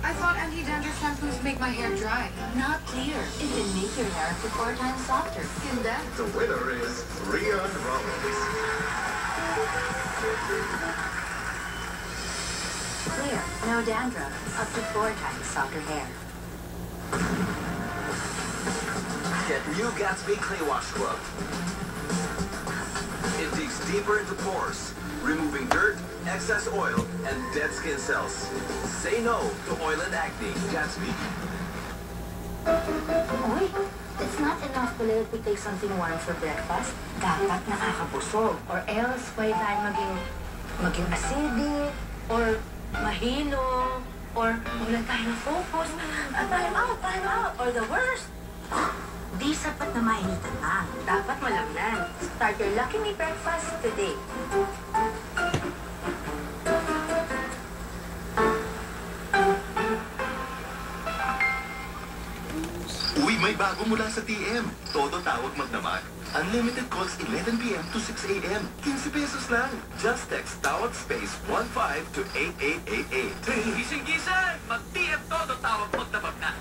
I thought anti-dandruff shampoos make my hair dry. Not clear. It can make your hair up to 4 times softer. Hindi. The winner is Rian Ramos. Clear. No dandruff. Up to 4 times softer hair. Get new Gatsby Clay Wash Scrub. It digs deeper into pores, removing dirt, excess oil, and dead skin cells. Say no to oil and acne. Gatsby. Uy, it's not enough pala to take something warm for breakfast. Dapat nakakabusog. Or else, pwede tayo maging acidic, or mahilo, or wala tayo na focus. Time out, or the worst. Di sapat na mainitan lang. Dapat malamnan. Start your Lucky Me breakfast today. Uy, may bago mula sa TM. Todo tawag magdamag. Unlimited calls 11 p.m. to 6 a.m. 15 pesos lang. Just text tawag space 15 to 8888. Gising-gising! Mag-TM Todo tawag magdamag na.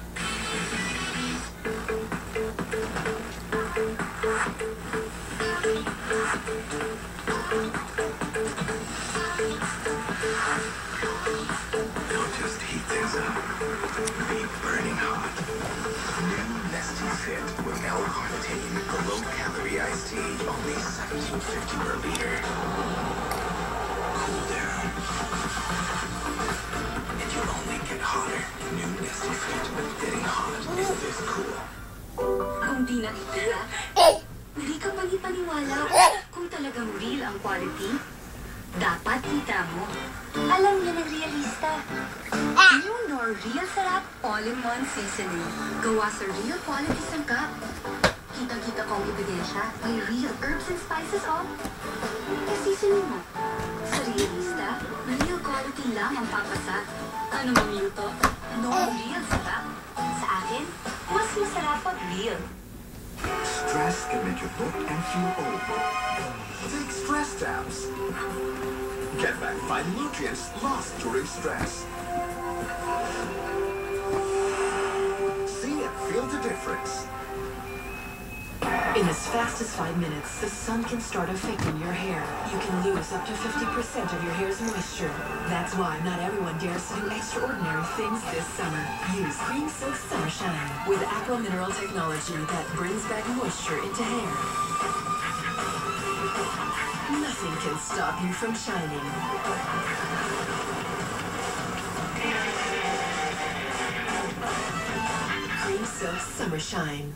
Don't just heat things up. Be burning hot. New Nestea Fit with L-carnitine, a low-calorie iced tea, only $17.50 per liter. Cool down. And you'll only get hotter. New Nestea Fit with getting hot is this cool. Kung di nakikita, hindi ka panipaniwala. Kung talagang real ang quality, dapat kita mo. Alam niya ng realista. New Nor Real Sarap All-in-One Seasoning. Gawa sa real quality sangkap. Kitang-kita ko ang ebidensya. May real herbs and spices on. Seasoning mo. Sa realista, real quality lang ang papasa. Ano mamiyuto? Nor Real Sarap. Sa akin, mas masarap pag real. Stress can make you look and feel old. Take stress tabs. Get back vital nutrients lost during stress. See and feel the difference. In as fast as 5 minutes, the sun can start affecting your hair. You can lose up to 50% of your hair's moisture. That's why not everyone dares to do extraordinary things this summer. Use Cream Silk Summer Shine with Aqua Mineral technology that brings back moisture into hair. Nothing can stop you from shining. Cream Silk Summer Shine.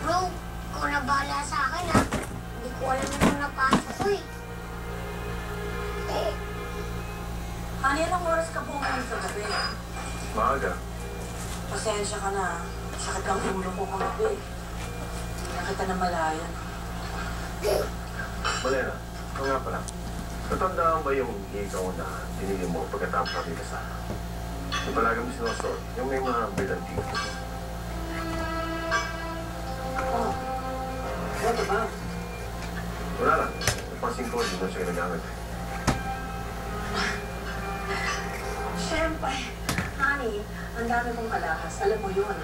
Bro, ako na bahala sa akin ha. Hindi ko alam nung napasok ko eh. Hani, ilang oras ka pumunta sa gabi? Maaga. Pasensya ka na. Sakit ang ulo ko kagabi. Hindi na kita na malayan. Malena, ikaw nga pala. Natandaan ba yung ikaw na binili mo pagkatapos natin kasama? Yung palagi mo sinusuot, yung may mga belanting. Oh, ano ba? Wala lang. Napansin ko, hindi mo siya ginagamit. Siyempre, honey, ang dami kong alahas. Alam mo yun.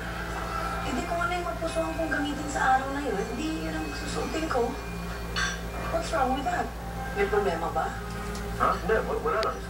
Hindi ko ano yung mapusuhan kong gamitin sa araw na yun. Hindi yun ang susuotin ko. What's wrong with that? May problema ba? Ha? Hindi, wala lang.